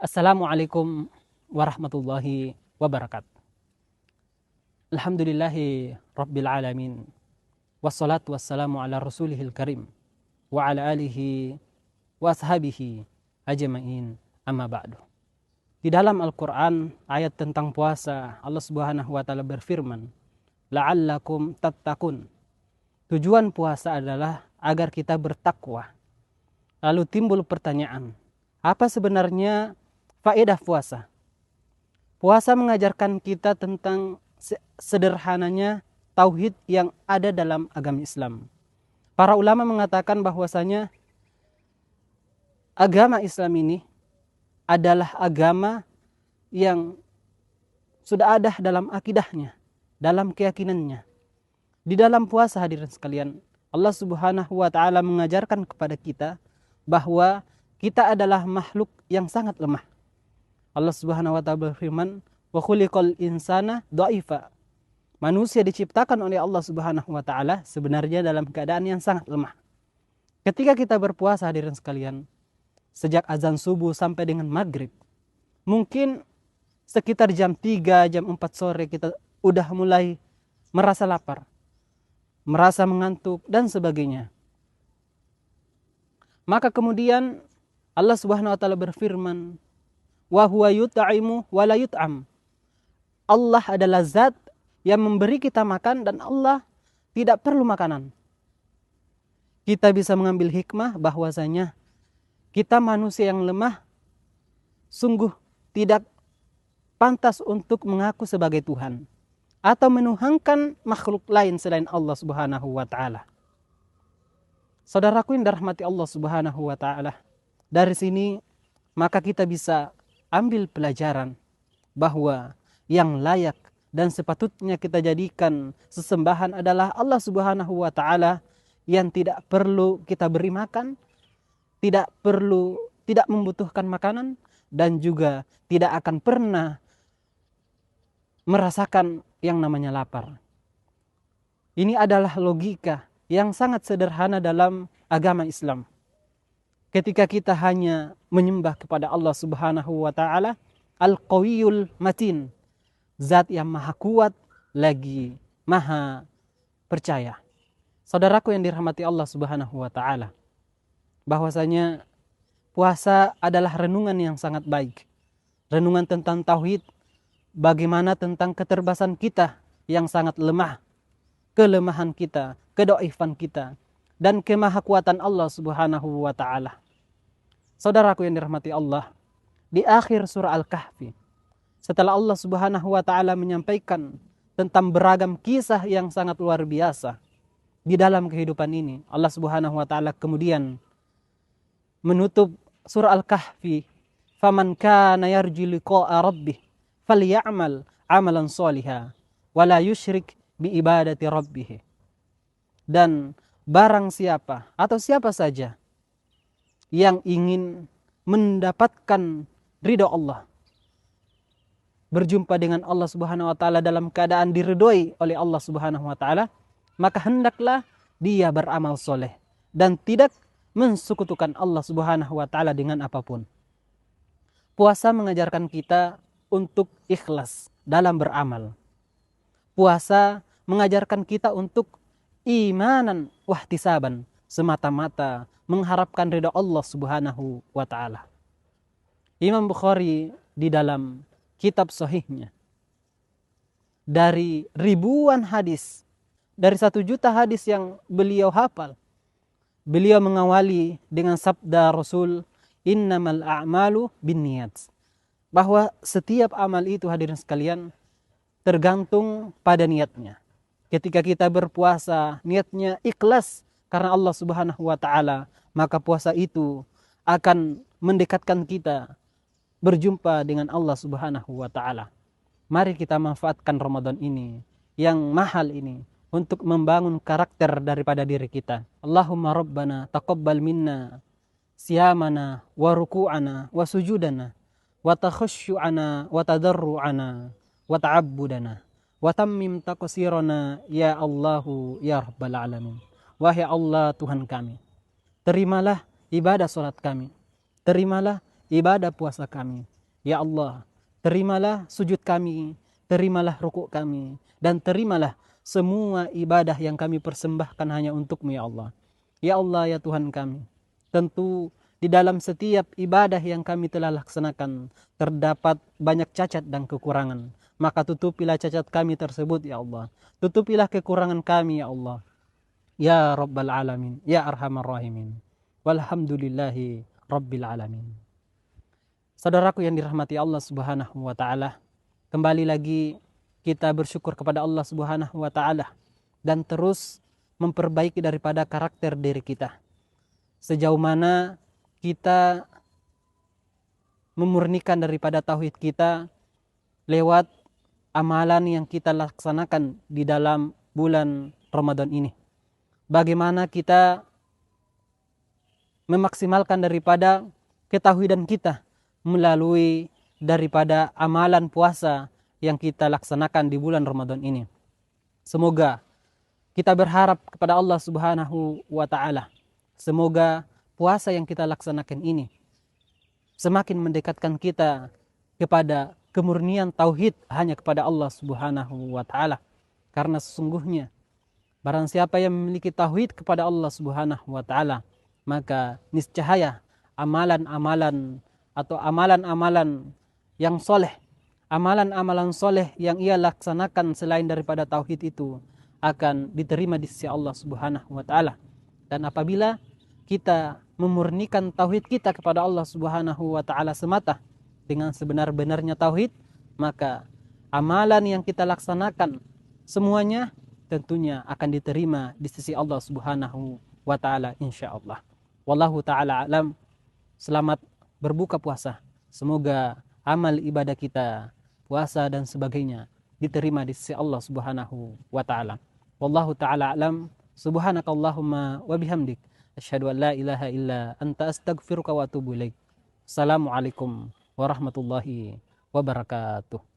Assalamualaikum warahmatullahi wabarakatuh. Alhamdulillahi rabbil alamin. Wassalatu wassalamu ala rasulihil karim. Wa ala alihi wa ashabihi ajma'in, amma ba'du. Di dalam Al-Quran, ayat tentang puasa, Allah subhanahu wa ta'ala berfirman, la'allakum tattaqun. Tujuan puasa adalah agar kita bertakwa. Lalu timbul pertanyaan, apa sebenarnya faedah puasa? Puasa mengajarkan kita tentang sederhananya tauhid yang ada dalam agama Islam. Para ulama mengatakan bahwasanya agama Islam ini adalah agama yang sudah ada dalam akidahnya, dalam keyakinannya. Di dalam puasa, hadirin sekalian, Allah subhanahu wa ta'ala mengajarkan kepada kita bahwa kita adalah makhluk yang sangat lemah. Allah subhanahu wa ta'ala berfirman, wa khuliqal insana dha'ifa. Manusia diciptakan oleh Allah subhanahu wa ta'ala sebenarnya dalam keadaan yang sangat lemah. Ketika kita berpuasa, hadirin sekalian, sejak azan subuh sampai dengan maghrib, mungkin sekitar jam 3, jam 4 sore kita udah mulai merasa lapar, merasa mengantuk, dan sebagainya. Maka kemudian Allah subhanahu wa ta'ala berfirman, wa huwa yut'imu wa la yut'am. Allah adalah zat yang memberi kita makan dan Allah tidak perlu makanan. Kita bisa mengambil hikmah bahwasanya kita manusia yang lemah sungguh tidak pantas untuk mengaku sebagai Tuhan atau menuhankan makhluk lain selain Allah subhanahu wa ta'ala. Saudaraku yang dirahmati Allah subhanahu wa ta'ala, dari sini maka kita bisa ambil pelajaran bahwa yang layak dan sepatutnya kita jadikan sesembahan adalah Allah subhanahu wa ta'ala yang tidak perlu kita beri makan, tidak membutuhkan makanan, dan juga tidak akan pernah merasakan yang namanya lapar. Ini adalah logika yang sangat sederhana dalam agama Islam. Ketika kita hanya menyembah kepada Allah subhanahu wa ta'ala, Al-Qawiyul Matin, zat yang maha kuat lagi maha percaya. Saudaraku yang dirahmati Allah subhanahu wa ta'ala, bahwasanya puasa adalah renungan yang sangat baik. Renungan tentang tauhid, bagaimana tentang keterbatasan kita yang sangat lemah, kelemahan kita, kedoifan kita, dan kemahakuatan Allah subhanahu wa ta'ala. Saudaraku yang dirahmati Allah, di akhir surah Al-Kahfi, setelah Allah subhanahu wa ta'ala menyampaikan tentang beragam kisah yang sangat luar biasa di dalam kehidupan ini, Allah subhanahu wa ta'ala kemudian menutup surah Al-Kahfi, faman kana yarju liqa'a rabbih falyamal amalan sholiha wala yusyrik bi ibadati rabbih. Dan barang siapa atau siapa saja yang ingin mendapatkan ridha Allah, berjumpa dengan Allah subhanahu wa ta'ala dalam keadaan diridhoi oleh Allah subhanahu wa ta'ala, maka hendaklah dia beramal soleh dan tidak mensekutukan Allah subhanahu wa ta'ala dengan apapun. Puasa mengajarkan kita untuk ikhlas dalam beramal. Puasa mengajarkan kita untuk imanan wahtisaban, semata-mata mengharapkan ridha Allah subhanahu wa ta'ala. Imam Bukhari di dalam kitab sahihnya, dari ribuan hadis, dari 1 juta hadis yang beliau hafal, beliau mengawali dengan sabda Rasul, innamal a'malu binniyat, bahwa setiap amal itu, hadirin sekalian, tergantung pada niatnya. Ketika kita berpuasa, niatnya ikhlas karena Allah subhanahu wa ta'ala, maka puasa itu akan mendekatkan kita berjumpa dengan Allah subhanahu wa ta'ala. Mari kita manfaatkan Ramadan ini, yang mahal ini, untuk membangun karakter daripada diri kita. Allahumma rabbana taqabbal minna siyamana wa ruku'ana wa sujudana wa takhushu'ana wa tadarru'ana wa ta'abbudana wa tammim taqsirana ya Allahu ya Rabbal Alamin. Wahai Allah Tuhan kami, terimalah ibadah salat kami, terimalah ibadah puasa kami. Ya Allah, terimalah sujud kami, terimalah rukuk kami, dan terimalah semua ibadah yang kami persembahkan hanya untuk-Mu ya Allah. Ya Allah ya Tuhan kami, tentu di dalam setiap ibadah yang kami telah laksanakan terdapat banyak cacat dan kekurangan. Maka tutupilah cacat kami tersebut ya Allah. Tutupilah kekurangan kami ya Allah. Ya Rabbal Alamin, Ya Arhamar Rahimin. Walhamdulillahi Rabbil Alamin. Saudaraku yang dirahmati Allah Subhanahu wa taala, kembali lagi kita bersyukur kepada Allah Subhanahu wa taala dan terus memperbaiki daripada karakter diri kita. Sejauh mana kita memurnikan daripada tauhid kita lewat amalan yang kita laksanakan di dalam bulan Ramadan ini. Bagaimana kita memaksimalkan daripada ketauhidan kita melalui daripada amalan puasa yang kita laksanakan di bulan Ramadan ini. Semoga kita berharap kepada Allah Subhanahu wa taala. Semoga puasa yang kita laksanakan ini semakin mendekatkan kita kepada kemurnian tauhid hanya kepada Allah Subhanahu wa taala. Karena sesungguhnya barang siapa yang memiliki tauhid kepada Allah Subhanahu wa taala, maka niscaya amalan-amalan atau amalan-amalan yang soleh, amalan-amalan soleh yang ia laksanakan selain daripada tauhid itu akan diterima di sisi Allah Subhanahu wa taala. Dan apabila kita memurnikan tauhid kita kepada Allah Subhanahu wa taala semata dengan sebenar-benarnya tauhid, maka amalan yang kita laksanakan semuanya tentunya akan diterima di sisi Allah Subhanahu wa taala insyaallah. Wallahu taala alam. Selamat berbuka puasa. Semoga amal ibadah kita, puasa dan sebagainya diterima di sisi Allah Subhanahu wa taala. Wallahu taala alam. Subhanakallahumma wa bihamdik asyhadu an la ilaha illa anta astaghfiruka wa atubu ilaik. Assalamualaikum warahmatullahi wabarakatuh.